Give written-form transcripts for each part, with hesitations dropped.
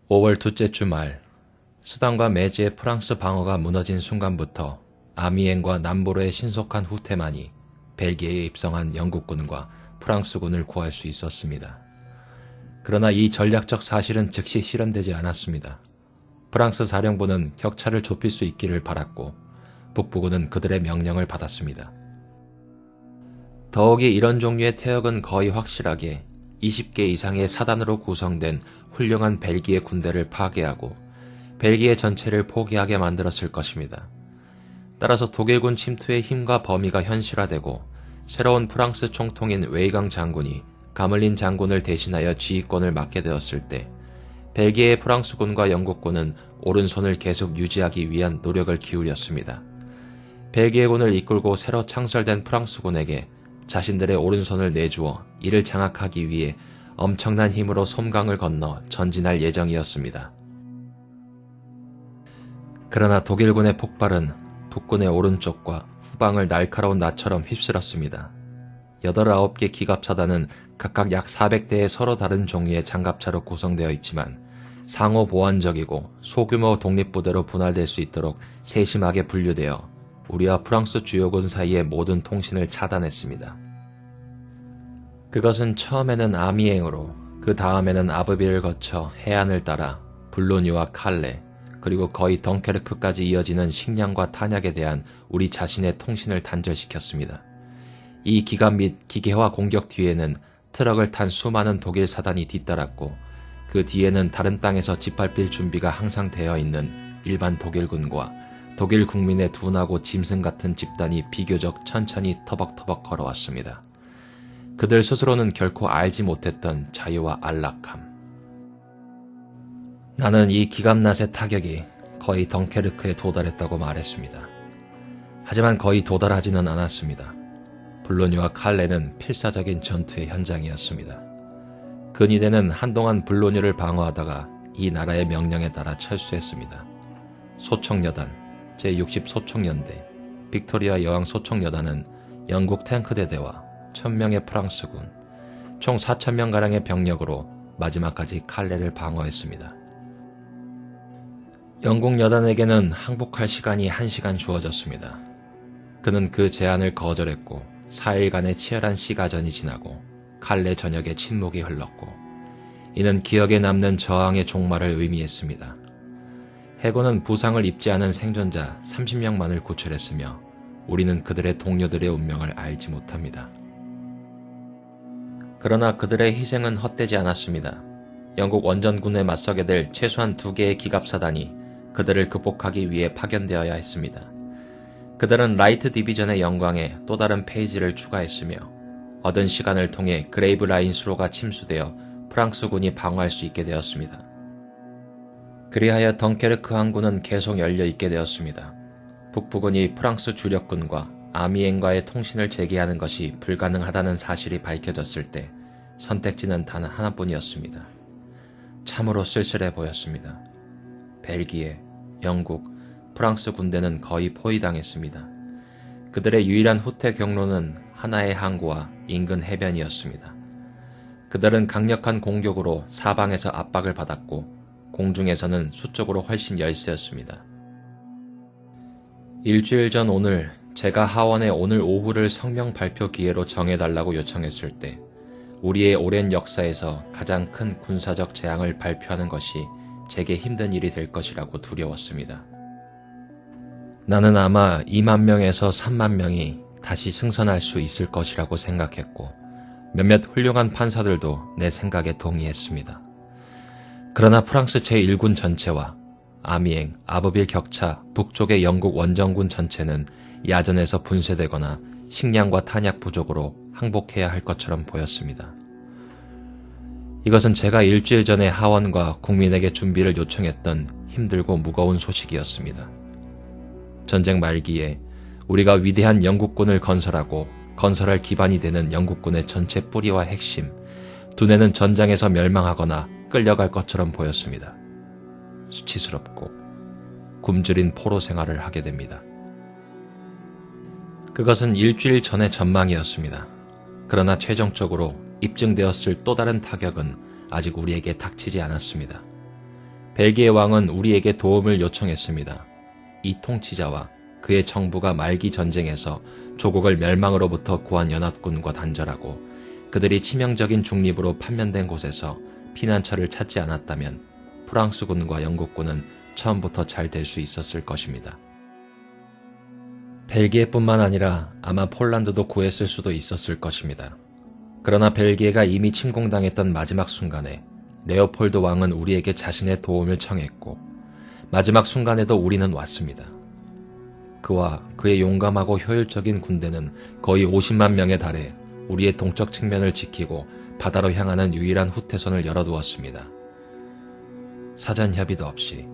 5월 둘째 주 말, 스단과 메지의 프랑스 방어가 무너진 순간부터 아미엥과 남보로의 신속한 후퇴만이 벨기에에 입성한 영국군과 프랑스군을 구할 수 있었습니다. 그러나 이 전략적 사실은 즉시 실현되지 않았습니다. 프랑스 사령부는 격차를 좁힐 수 있기를 바랐고 북부군은 그들의 명령을 받았습니다. 더욱이 이런 종류의 퇴역은 거의 확실하게 20개 이상의 사단으로 구성된 훌륭한 벨기에 군대를 파괴하고 벨기에 전체를 포기하게 만들었을 것입니다. 따라서 독일군 침투의 힘과 범위가 현실화되고 새로운 프랑스 총통인 웨이강 장군이 가물린 장군을 대신하여 지휘권을 맡게 되었을 때 벨기에 프랑스군과 영국군은 오른손을 계속 유지하기 위한 노력을 기울였습니다. 벨기에군을 이끌고 새로 창설된 프랑스군에게 자신들의 오른손을 내주어 이를 장악하기 위해 엄청난 힘으로 솜강을 건너 전진할 예정이었습니다. 그러나 독일군의 폭발은 북군의 오른쪽과 후방을 날카로운 낫처럼 휩쓸었습니다. 8, 9개 기갑사단은 각각 약 400대의 서로 다른 종류의 장갑차로 구성되어 있지만 상호 보완적이고 소규모 독립부대로 분할될 수 있도록 세심하게 분류되어 우리와 프랑스 주요군 사이의 모든 통신을 차단했습니다. 그것은 처음에는 아미엥으로 그 다음에는 아브빌을 거쳐 해안을 따라 블로뉴와 칼레 그리고 거의 덩케르크까지 이어지는 식량과 탄약에 대한 우리 자신의 통신을 단절시켰습니다. 이 기갑 및 기계화 공격 뒤에는 트럭을 탄 수많은 독일 사단이 뒤따랐고 그 뒤에는 다른 땅에서 짓밟힐 준비가 항상 되어 있는 일반 독일군과 독일 국민의 둔하고 짐승 같은 집단이 비교적 천천히 터벅터벅 걸어왔습니다. 그들 스스로는 결코 알지 못했던 자유와 안락함. 나는 이 기갑낫의 타격이 거의 덩케르크에 도달했다고 말했습니다. 하지만 거의 도달하지는 않았습니다. 블로뉴와 칼레는 필사적인 전투의 현장이었습니다. 근위대는 한동안 블로뉴를 방어하다가 이 나라의 명령에 따라 철수했습니다. 소총여단, 제60 소총연대, 빅토리아 여왕 소총여단은 영국 탱크대대와 1000명의 프랑스군, 총 4000명가량의 병력으로 마지막까지 칼레를 방어했습니다. 영국 여단에게는 항복할 시간이 1시간 주어졌습니다. 그는 그 제안을 거절했고 4일간의 치열한 시가전이 지나고 칼레 전역에 침묵이 흘렀고 이는 기억에 남는 저항의 종말을 의미했습니다. 해군은 부상을 입지 않은 생존자 30명만을 구출했으며 우리는 그들의 동료들의 운명을 알지 못합니다. 그러나 그들의 희생은 헛되지 않았습니다. 영국 원전군에 맞서게 될 최소한 2개의 기갑사단이 그들을 극복하기 위해 파견되어야 했습니다. 그들은 라이트 디비전의 영광에 또 다른 페이지를 추가했으며 얻은 시간을 통해 그레이브 라인 수로가 침수되어 프랑스군이 방어할 수 있게 되었습니다. 그리하여 덩케르크 항구는 계속 열려 있게 되었습니다. 북부군이 프랑스 주력군과 아미엥과의 통신을 재개하는 것이 불가능하다는 사실이 밝혀졌을 때 선택지는 단 하나뿐이었습니다. 참으로 쓸쓸해 보였습니다. 벨기에, 영국, 프랑스 군대는 거의 포위당했습니다. 그들의 유일한 후퇴 경로는 하나의 항구와 인근 해변이었습니다. 그들은 강력한 공격으로 사방에서 압박을 받았고 공중에서는 수적으로 훨씬 열세였습니다. 일주일 전 오늘 제가 하원에 오늘 오후를 성명 발표 기회로 정해달라고 요청했을 때 우리의 오랜 역사에서 가장 큰 군사적 재앙을 발표하는 것이 제게 힘든 일이 될 것이라고 두려웠습니다. 나는 아마 2만 명에서 3만 명이 다시 승선할 수 있을 것이라고 생각했고 몇몇 훌륭한 판사들도 내 생각에 동의했습니다. 그러나 프랑스 제1군 전체와 아미엥, 아브빌 격차 북쪽의 영국 원정군 전체는 야전에서 분쇄되거나 식량과 탄약 부족으로 항복해야 할 것처럼 보였습니다. 이것은 제가 일주일 전에 하원과 국민에게 준비를 요청했던 힘들고 무거운 소식이었습니다. 전쟁 말기에 우리가 위대한 영국군을 건설하고 건설할 기반이 되는 영국군의 전체 뿌리와 핵심, 두뇌는 전장에서 멸망하거나 끌려갈 것처럼 보였습니다. 수치스럽고 굶주린 포로 생활을 하게 됩니다. 그것은 일주일 전의 전망이었습니다. 그러나 최종적으로 입증되었을 또 다른 타격은 아직 우리에게 닥치지 않았습니다. 벨기에 왕은 우리에게 도움을 요청했습니다. 이 통치자와 그의 정부가 말기 전쟁에서 조국을 멸망으로부터 구한 연합군과 단절하고 그들이 치명적인 중립으로 판면된 곳에서 피난처를 찾지 않았다면 프랑스군과 영국군은 처음부터 잘 될 수 있었을 것입니다. 벨기에뿐만 아니라 아마 폴란드도 구했을 수도 있었을 것입니다. 그러나 벨기에가 이미 침공당했던 마지막 순간에 레오폴드 왕은 우리에게 자신의 도움을 청했고 마지막 순간에도 우리는 왔습니다. 그와 그의 용감하고 효율적인 군대는 거의 50만 명에 달해 우리의 동쪽 측면을 지키고 바다로 향하는 유일한 후퇴선을 열어두었습니다. 사전 협의도 없이,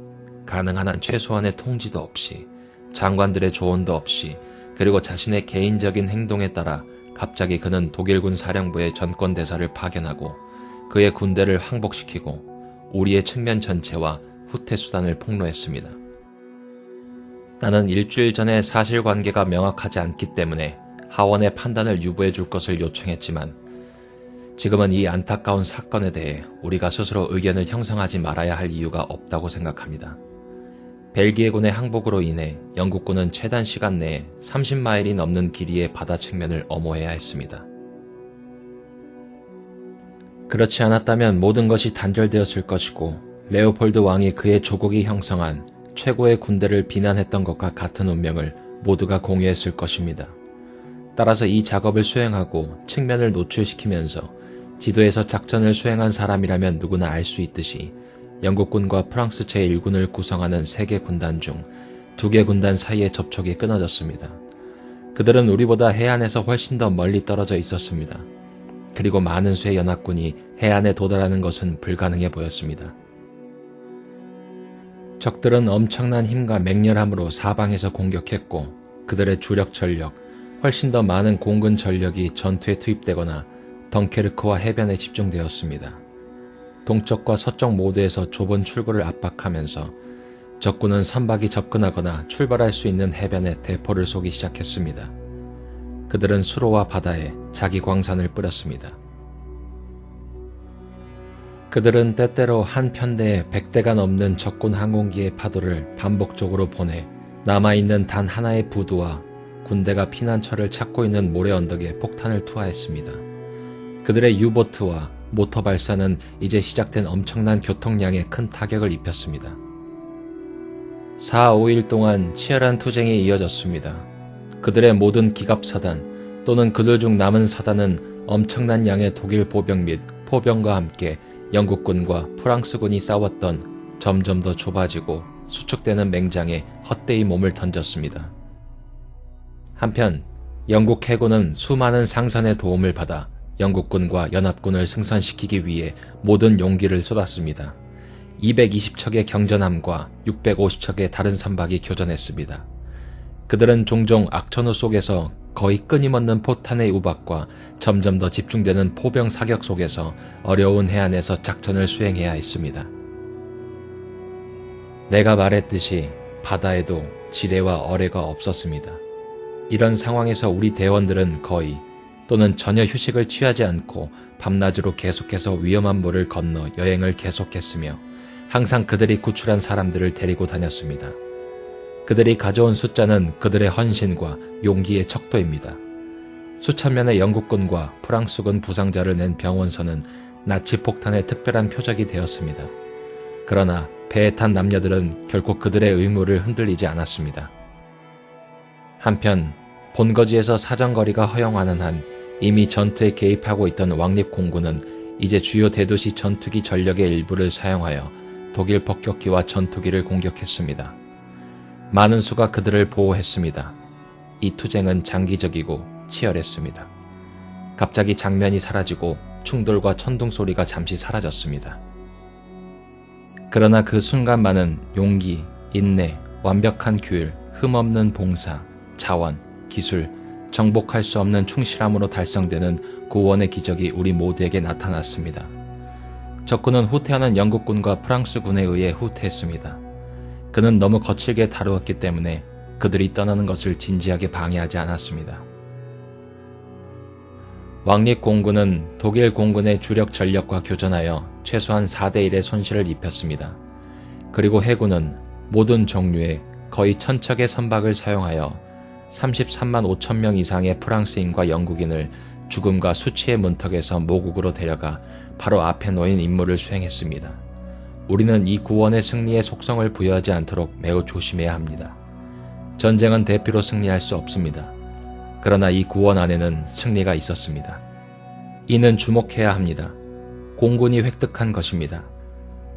가능한 한 최소한의 통지도 없이, 장관들의 조언도 없이, 그리고 자신의 개인적인 행동에 따라 갑자기 그는 독일군 사령부의 전권대사를 파견하고 그의 군대를 항복시키고 우리의 측면 전체와 후퇴수단을 폭로했습니다. 나는 일주일 전에 사실관계가 명확하지 않기 때문에 하원의 판단을 유보해 줄 것을 요청했지만 지금은 이 안타까운 사건에 대해 우리가 스스로 의견을 형성하지 말아야 할 이유가 없다고 생각합니다. 벨기에군의 항복으로 인해 영국군은 최단 시간 내에 30마일이 넘는 길이의 바다 측면을 엄호해야 했습니다. 그렇지 않았다면 모든 것이 단절되었을 것이고 레오폴드 왕이 그의 조국이 형성한 최고의 군대를 비난했던 것과 같은 운명을 모두가 공유했을 것입니다. 따라서 이 작업을 수행하고 측면을 노출시키면서 지도에서 작전을 수행한 사람이라면 누구나 알 수 있듯이 영국군과 프랑스 제1군을 구성하는 3개 군단 중 2개 군단 사이의 접촉이 끊어졌습니다. 그들은 우리보다 해안에서 훨씬 더 멀리 떨어져 있었습니다. 그리고 많은 수의 연합군이 해안에 도달하는 것은 불가능해 보였습니다. 적들은 엄청난 힘과 맹렬함으로 사방에서 공격했고 그들의 주력 전력, 훨씬 더 많은 공군 전력이 전투에 투입되거나 덩케르크와 해변에 집중되었습니다. 동쪽과 서쪽 모두에서 좁은 출구를 압박하면서 적군은 선박이 접근하거나 출발할 수 있는 해변에 대포를 쏘기 시작했습니다. 그들은 수로와 바다에 자기 광산을 뿌렸습니다. 그들은 때때로 한 편대에 100대가 넘는 적군 항공기의 파도를 반복적으로 보내 남아있는 단 하나의 부두와 군대가 피난처를 찾고 있는 모래 언덕에 폭탄을 투하했습니다. 그들의 유보트와 모터 발사는 이제 시작된 엄청난 교통량에 큰 타격을 입혔습니다. 4-5일 동안 치열한 투쟁이 이어졌습니다. 그들의 모든 기갑사단 또는 그들 중 남은 사단은 엄청난 양의 독일 보병 및 포병과 함께 영국군과 프랑스군이 싸웠던 점점 더 좁아지고 수축되는 맹장에 헛되이 몸을 던졌습니다. 한편 영국 해군은 수많은 상선의 도움을 받아 영국군과 연합군을 승선시키기 위해 모든 용기를 쏟았습니다. 220척의 경전함과 650척의 다른 선박이 교전했습니다. 그들은 종종 악천후 속에서 거의 끊임없는 포탄의 우박과 점점 더 집중되는 포병 사격 속에서 어려운 해안에서 작전을 수행해야 했습니다. 내가 말했듯이 바다에도 지뢰와 어뢰가 없었습니다. 이런 상황에서 우리 대원들은 거의 또는 전혀 휴식을 취하지 않고 밤낮으로 계속해서 위험한 물을 건너 여행을 계속했으며 항상 그들이 구출한 사람들을 데리고 다녔습니다. 그들이 가져온 숫자는 그들의 헌신과 용기의 척도입니다. 수천 명의 영국군과 프랑스군 부상자를 낸 병원서는 나치 폭탄의 특별한 표적이 되었습니다. 그러나 배에 탄 남녀들은 결코 그들의 의무를 흔들리지 않았습니다. 한편 본거지에서 사정거리가 허용하는 한 이미 전투에 개입하고 있던 왕립공군은 이제 주요 대도시 전투기 전력의 일부를 사용하여 독일 폭격기와 전투기를 공격했습니다. 많은 수가 그들을 보호했습니다. 이 투쟁은 장기적이고 치열했습니다. 갑자기 장면이 사라지고 충돌과 천둥 소리가 잠시 사라졌습니다. 그러나 그 순간만은 용기, 인내, 완벽한 규율, 흠없는 봉사, 자원, 기술, 정복할 수 없는 충실함으로 달성되는 구원의 기적이 우리 모두에게 나타났습니다. 적군은 후퇴하는 영국군과 프랑스군에 의해 후퇴했습니다. 그는 너무 거칠게 다루었기 때문에 그들이 떠나는 것을 진지하게 방해하지 않았습니다. 왕립공군은 독일 공군의 주력 전력과 교전하여 최소한 4대1의 손실을 입혔습니다. 그리고 해군은 모든 종류의 거의 1000척의 선박을 사용하여 33만 5천 명 이상의 프랑스인과 영국인을 죽음과 수치의 문턱에서 모국으로 데려가 바로 앞에 놓인 임무를 수행했습니다. 우리는 이 구원의 승리의 속성을 부여하지 않도록 매우 조심해야 합니다. 전쟁은 대피로 승리할 수 없습니다. 그러나 이 구원 안에는 승리가 있었습니다. 이는 주목해야 합니다. 공군이 획득한 것입니다.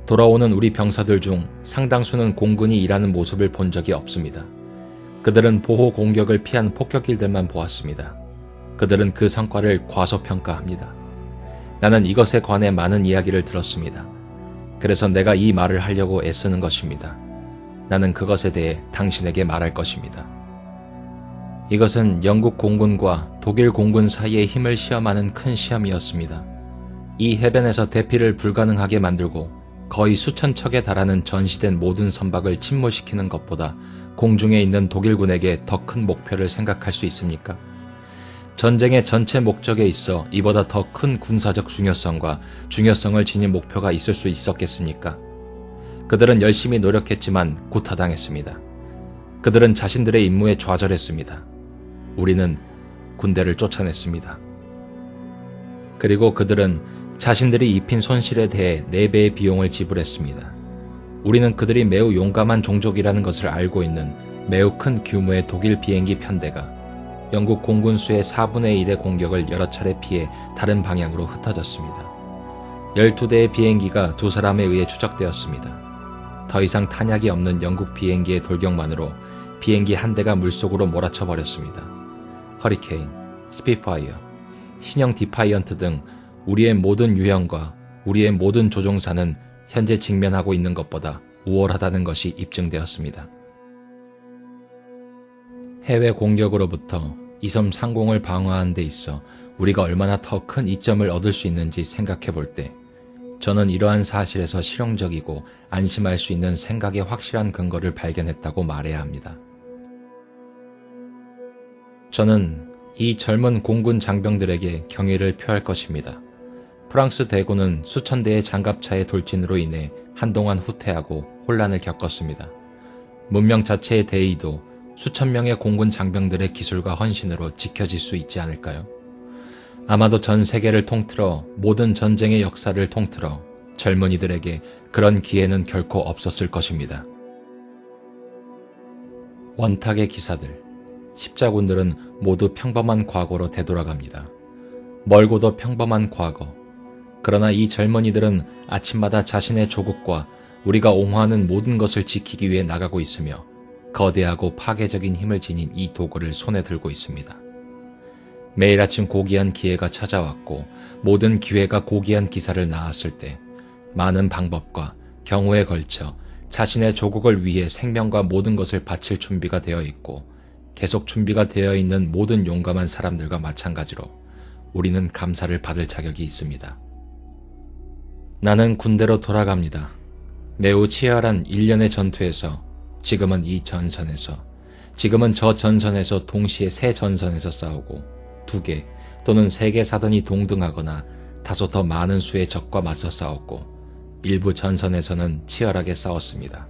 돌아오는 우리 병사들 중 상당수는 공군이 일하는 모습을 본 적이 없습니다. 그들은 보호 공격을 피한 폭격기들만 보았습니다. 그들은 그 성과를 과소평가합니다. 나는 이것에 관해 많은 이야기를 들었습니다. 그래서 내가 이 말을 하려고 애쓰는 것입니다. 나는 그것에 대해 당신에게 말할 것입니다. 이것은 영국 공군과 독일 공군 사이의 힘을 시험하는 큰 시험이었습니다. 이 해변에서 대피를 불가능하게 만들고 거의 수천 척에 달하는 전시된 모든 선박을 침몰시키는 것보다 공중에 있는 독일군에게 더 큰 목표를 생각할 수 있습니까? 전쟁의 전체 목적에 있어 이보다 더 큰 군사적 중요성을 지닌 목표가 있을 수 있었겠습니까? 그들은 열심히 노력했지만 구타당했습니다. 그들은 자신들의 임무에 좌절했습니다. 우리는 군대를 쫓아냈습니다. 그리고 그들은 자신들이 입힌 손실에 대해 4배의 비용을 지불했습니다. 우리는 그들이 매우 용감한 종족이라는 것을 알고 있는 매우 큰 규모의 독일 비행기 편대가 영국 공군수의 4분의 1의 공격을 여러 차례 피해 다른 방향으로 흩어졌습니다. 12대의 비행기가 2사람에 의해 추적되었습니다. 더 이상 탄약이 없는 영국 비행기의 돌격만으로 비행기 한 대가 물속으로 몰아쳐 버렸습니다. 허리케인, 스피파이어, 신형 디파이언트 등 우리의 모든 유형과 우리의 모든 조종사는 현재 직면하고 있는 것보다 우월하다는 것이 입증되었습니다. 해외 공격으로부터 이섬 상공을 방어하는 데 있어 우리가 얼마나 더 큰 이점을 얻을 수 있는지 생각해 볼 때 저는 이러한 사실에서 실용적이고 안심할 수 있는 생각의 확실한 근거를 발견했다고 말해야 합니다. 저는 이 젊은 공군 장병들에게 경의를 표할 것입니다. 프랑스 대군은 수천 대의 장갑차의 돌진으로 인해 한동안 후퇴하고 혼란을 겪었습니다. 문명 자체의 대의도 수천 명의 공군 장병들의 기술과 헌신으로 지켜질 수 있지 않을까요? 아마도 전 세계를 통틀어 모든 전쟁의 역사를 통틀어 젊은이들에게 그런 기회는 결코 없었을 것입니다. 원탁의 기사들, 십자군들은 모두 평범한 과거로 되돌아갑니다. 멀고도 평범한 과거. 그러나 이 젊은이들은 아침마다 자신의 조국과 우리가 옹호하는 모든 것을 지키기 위해 나가고 있으며 거대하고 파괴적인 힘을 지닌 이 도구를 손에 들고 있습니다. 매일 아침 고귀한 기회가 찾아왔고 모든 기회가 고귀한 기사를 낳았을 때 많은 방법과 경우에 걸쳐 자신의 조국을 위해 생명과 모든 것을 바칠 준비가 되어 있고 계속 준비가 되어 있는 모든 용감한 사람들과 마찬가지로 우리는 감사를 받을 자격이 있습니다. 나는 군대로 돌아갑니다. 매우 치열한 일련의 전투에서 지금은 이 전선에서 지금은 저 전선에서 동시에 세 전선에서 싸우고 2개 또는 3개 사단이 동등하거나 다소 더 많은 수의 적과 맞서 싸웠고 일부 전선에서는 치열하게 싸웠습니다.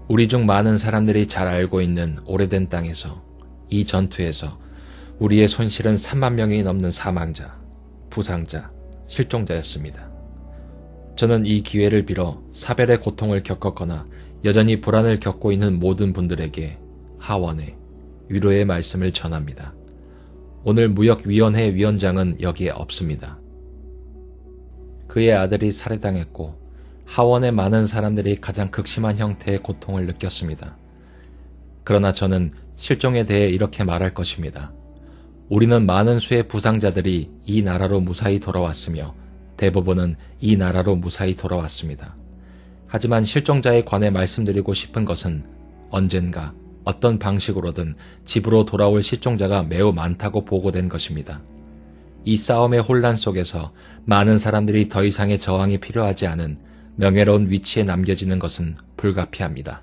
우리 중 많은 사람들이 잘 알고 있는 오래된 땅에서 이 전투에서 우리의 손실은 3만 명이 넘는 사망자, 부상자, 실종자였습니다. 저는 이 기회를 빌어 사별의 고통을 겪었거나 여전히 불안을 겪고 있는 모든 분들에게 하원의 위로의 말씀을 전합니다. 오늘 무역위원회 위원장은 여기에 없습니다. 그의 아들이 살해당했고 하원의 많은 사람들이 가장 극심한 형태의 고통을 느꼈습니다. 그러나 저는 실종에 대해 이렇게 말할 것입니다. 우리는 많은 수의 부상자들이 이 나라로 무사히 돌아왔으며 대부분은 이 나라로 무사히 돌아왔습니다. 하지만 실종자에 관해 말씀드리고 싶은 것은 언젠가 어떤 방식으로든 집으로 돌아올 실종자가 매우 많다고 보고된 것입니다. 이 싸움의 혼란 속에서 많은 사람들이 더 이상의 저항이 필요하지 않은 명예로운 위치에 남겨지는 것은 불가피합니다.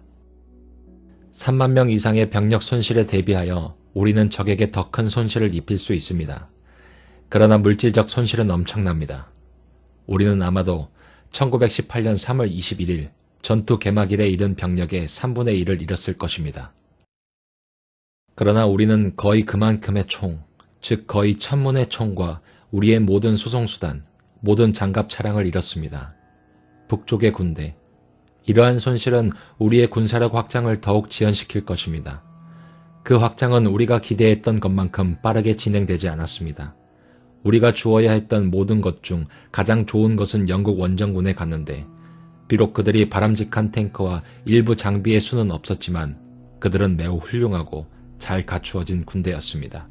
3만 명 이상의 병력 손실에 대비하여 우리는 적에게 더 큰 손실을 입힐 수 있습니다. 그러나 물질적 손실은 엄청납니다. 우리는 아마도 1918년 3월 21일 전투 개막일에 이른 병력의 3분의 1을 잃었을 것입니다. 그러나 우리는 거의 그만큼의 총, 즉 거의 1000문의 총과 우리의 모든 수송수단, 모든 장갑 차량을 잃었습니다. 북쪽의 군대. 이러한 손실은 우리의 군사력 확장을 더욱 지연시킬 것입니다. 그 확장은 우리가 기대했던 것만큼 빠르게 진행되지 않았습니다. 우리가 주어야 했던 모든 것 중 가장 좋은 것은 영국 원정군에 갔는데, 비록 그들이 바람직한 탱크와 일부 장비의 수는 없었지만 그들은 매우 훌륭하고 잘 갖추어진 군대였습니다.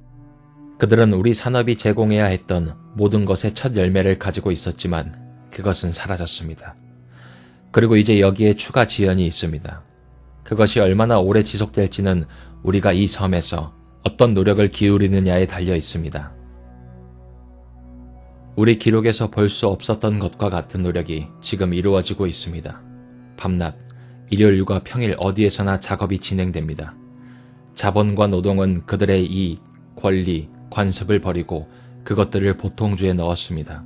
그들은 우리 산업이 제공해야 했던 모든 것의 첫 열매를 가지고 있었지만 그것은 사라졌습니다. 그리고 이제 여기에 추가 지연이 있습니다. 그것이 얼마나 오래 지속될지는 우리가 이 섬에서 어떤 노력을 기울이느냐에 달려 있습니다. 우리 기록에서 볼 수 없었던 것과 같은 노력이 지금 이루어지고 있습니다. 밤낮, 일요일과 평일 어디에서나 작업이 진행됩니다. 자본과 노동은 그들의 이익, 권리, 관습을 버리고 그것들을 보통주에 넣었습니다.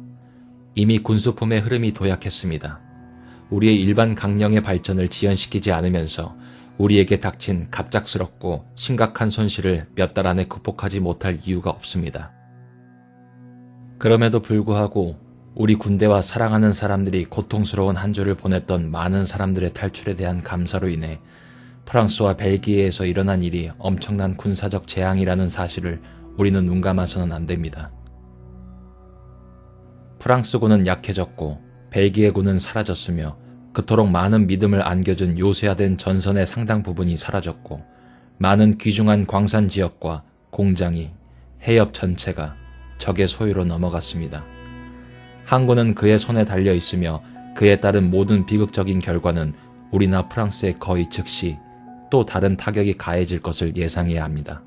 이미 군수품의 흐름이 도약했습니다. 우리의 일반 강령의 발전을 지연시키지 않으면서 우리에게 닥친 갑작스럽고 심각한 손실을 몇 달 안에 극복하지 못할 이유가 없습니다. 그럼에도 불구하고 우리 군대와 사랑하는 사람들이 고통스러운 한 주를 보냈던 많은 사람들의 탈출에 대한 감사로 인해 프랑스와 벨기에에서 일어난 일이 엄청난 군사적 재앙이라는 사실을 우리는 눈감아서는 안 됩니다. 프랑스군은 약해졌고 벨기에군은 사라졌으며 그토록 많은 믿음을 안겨준 요새화된 전선의 상당 부분이 사라졌고 많은 귀중한 광산 지역과 공장이, 해협 전체가 적의 소유로 넘어갔습니다. 항구는 그의 손에 달려 있으며 그에 따른 모든 비극적인 결과는 우리나 프랑스에 거의 즉시 또 다른 타격이 가해질 것을 예상해야 합니다.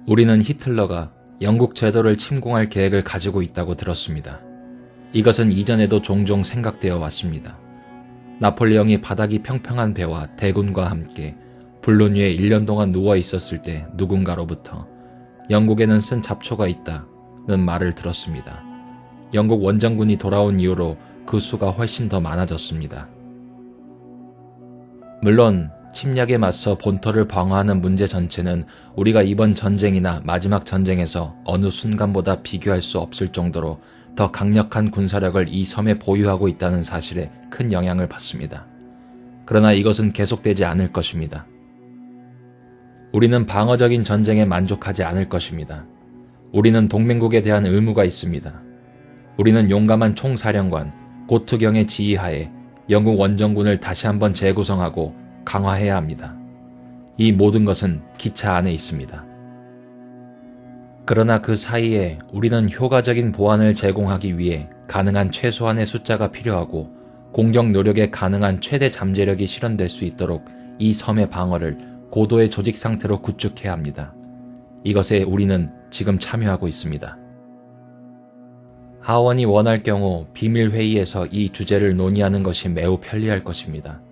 우리는 히틀러가 영국 제도를 침공할 계획을 가지고 있다고 들었습니다. 이것은 이전에도 종종 생각되어 왔습니다. 나폴레옹이 바닥이 평평한 배와 대군과 함께 불론 위에 1년 동안 누워 있었을 때 누군가로부터 영국에는 쓴 잡초가 있다는 말을 들었습니다. 영국 원정군이 돌아온 이후로 그 수가 훨씬 더 많아졌습니다. 물론 침략에 맞서 본토를 방어하는 문제 전체는 우리가 이번 전쟁이나 마지막 전쟁에서 어느 순간보다 비교할 수 없을 정도로 더 강력한 군사력을 이 섬에 보유하고 있다는 사실에 큰 영향을 받습니다. 그러나 이것은 계속되지 않을 것입니다. 우리는 방어적인 전쟁에 만족하지 않을 것입니다. 우리는 동맹국에 대한 의무가 있습니다. 우리는 용감한 총사령관 고투경의 지휘하에 영국 원정군을 다시 한번 재구성하고 강화해야 합니다. 이 모든 것은 기차 안에 있습니다. 그러나 그 사이에 우리는 효과적인 보안을 제공하기 위해 가능한 최소한의 숫자가 필요하고 공격 노력에 가능한 최대 잠재력이 실현될 수 있도록 이 섬의 방어를 고도의 조직 상태로 구축해야 합니다. 이것에 우리는 지금 참여하고 있습니다. 하원이 원할 경우 비밀회의에서 이 주제를 논의하는 것이 매우 편리할 것입니다.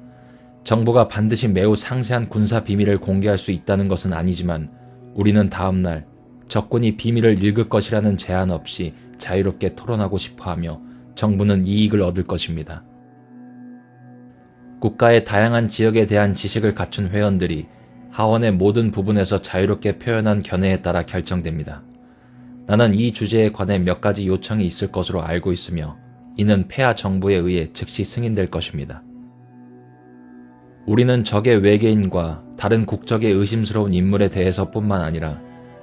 정부가 반드시 매우 상세한 군사 비밀을 공개할 수 있다는 것은 아니지만 우리는 다음날 적군이 비밀을 읽을 것이라는 제한 없이 자유롭게 토론하고 싶어하며 정부는 이익을 얻을 것입니다. 국가의 다양한 지역에 대한 지식을 갖춘 회원들이 하원의 모든 부분에서 자유롭게 표현한 견해에 따라 결정됩니다. 나는 이 주제에 관해 몇 가지 요청이 있을 것으로 알고 있으며 이는 폐하 정부에 의해 즉시 승인될 것입니다. 우리는 적의 외계인과 다른 국적의 의심스러운 인물에 대해서뿐만 아니라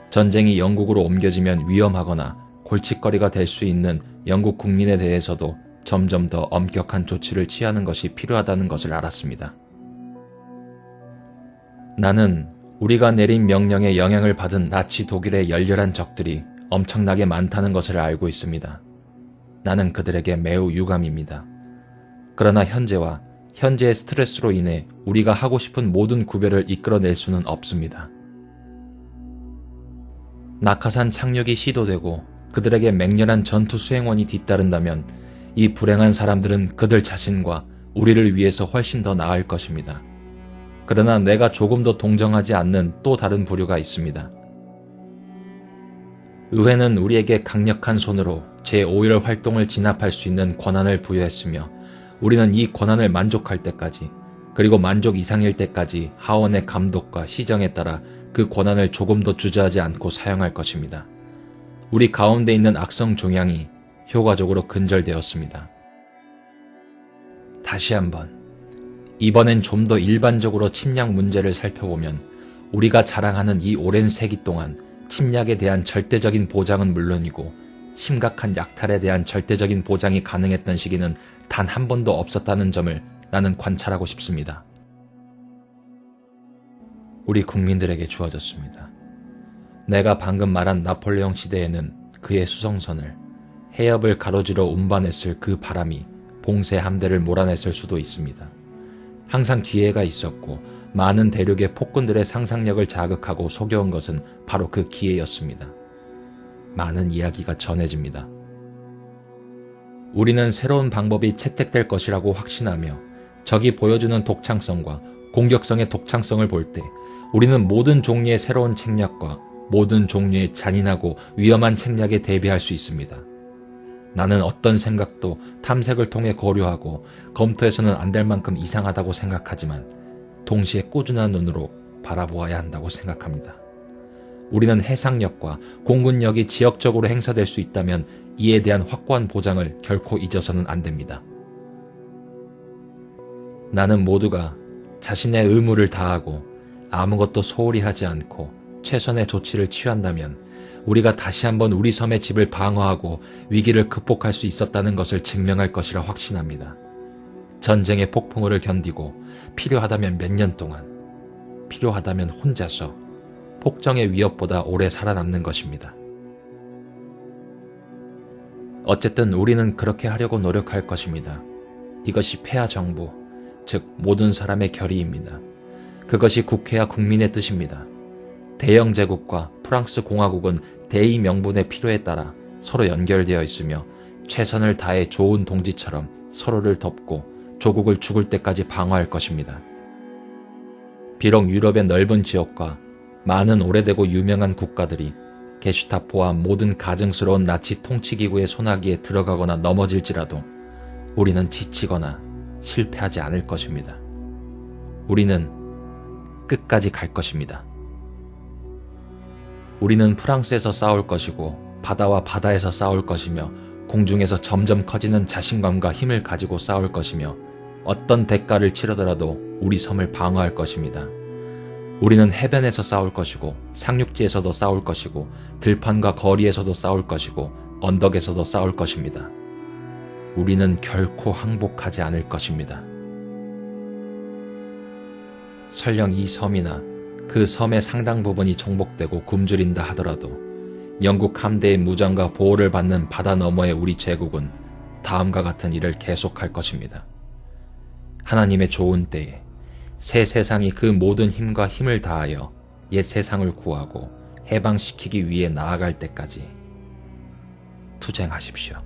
전쟁이 영국으로 옮겨지면 위험하거나 골칫거리가 될 수 있는 영국 국민에 대해서도 점점 더 엄격한 조치를 취하는 것이 필요하다는 것을 알았습니다. 나는 우리가 내린 명령에 영향을 받은 나치 독일의 열렬한 적들이 엄청나게 많다는 것을 알고 있습니다. 나는 그들에게 매우 유감입니다. 그러나 현재의 스트레스로 인해 우리가 하고 싶은 모든 구별을 이끌어낼 수는 없습니다. 낙하산 착륙이 시도되고 그들에게 맹렬한 전투 수행원이 뒤따른다면 이 불행한 사람들은 그들 자신과 우리를 위해서 훨씬 더 나을 것입니다. 그러나 내가 조금도 동정하지 않는 또 다른 부류가 있습니다. 의회는 우리에게 강력한 손으로 제5일 활동을 진압할 수 있는 권한을 부여했으며 우리는 이 권한을 만족할 때까지 그리고 만족 이상일 때까지 하원의 감독과 시정에 따라 그 권한을 조금도 주저하지 않고 사용할 것입니다. 우리 가운데 있는 악성 종양이 효과적으로 근절되었습니다. 다시 한번, 이번엔 좀 더 일반적으로 침략 문제를 살펴보면 우리가 자랑하는 이 오랜 세기 동안 침략에 대한 절대적인 보장은 물론이고 심각한 약탈에 대한 절대적인 보장이 가능했던 시기는 단 한 번도 없었다는 점을 나는 관찰하고 싶습니다. 우리 국민들에게 주어졌습니다. 내가 방금 말한 나폴레옹 시대에는 그의 수성선을 해협을 가로지러 운반했을 그 바람이 봉쇄 함대를 몰아냈을 수도 있습니다. 항상 기회가 있었고 많은 대륙의 폭군들의 상상력을 자극하고 속여온 것은 바로 그 기회였습니다. 많은 이야기가 전해집니다. 우리는 새로운 방법이 채택될 것이라고 확신하며 적이 보여주는 독창성과 공격성의 독창성을 볼 때 우리는 모든 종류의 새로운 책략과 모든 종류의 잔인하고 위험한 책략에 대비할 수 있습니다. 나는 어떤 생각도 탐색을 통해 고려하고 검토해서는 안 될 만큼 이상하다고 생각하지만 동시에 꾸준한 눈으로 바라보아야 한다고 생각합니다. 우리는 해상력과 공군력이 지역적으로 행사될 수 있다면 이에 대한 확고한 보장을 결코 잊어서는 안 됩니다. 나는 모두가 자신의 의무를 다하고 아무것도 소홀히 하지 않고 최선의 조치를 취한다면 우리가 다시 한번 우리 섬의 집을 방어하고 위기를 극복할 수 있었다는 것을 증명할 것이라 확신합니다. 전쟁의 폭풍우를 견디고 필요하다면 몇 년 동안, 필요하다면 혼자서 폭정의 위협보다 오래 살아남는 것입니다. 어쨌든 우리는 그렇게 하려고 노력할 것입니다. 이것이 폐하 정부, 즉 모든 사람의 결의입니다. 그것이 국회와 국민의 뜻입니다. 대영 제국과 프랑스 공화국은 대의 명분의 필요에 따라 서로 연결되어 있으며 최선을 다해 좋은 동지처럼 서로를 덮고 조국을 죽을 때까지 방어할 것입니다. 비록 유럽의 넓은 지역과 많은 오래되고 유명한 국가들이 게슈타포와 모든 가증스러운 나치 통치기구의 소나기에 들어가거나 넘어질지라도 우리는 지치거나 실패하지 않을 것입니다. 우리는 끝까지 갈 것입니다. 우리는 프랑스에서 싸울 것이고 바다와 바다에서 싸울 것이며 공중에서 점점 커지는 자신감과 힘을 가지고 싸울 것이며 어떤 대가를 치르더라도 우리 섬을 방어할 것입니다. 우리는 해변에서 싸울 것이고 상륙지에서도 싸울 것이고 들판과 거리에서도 싸울 것이고 언덕에서도 싸울 것입니다. 우리는 결코 항복하지 않을 것입니다. 설령 이 섬이나 그 섬의 상당 부분이 정복되고 굶주린다 하더라도 영국 함대의 무장과 보호를 받는 바다 너머의 우리 제국은 다음과 같은 일을 계속할 것입니다. 하나님의 좋은 때에 새 세상이 그 모든 힘과 힘을 다하여 옛 세상을 구하고 해방시키기 위해 나아갈 때까지 투쟁하십시오.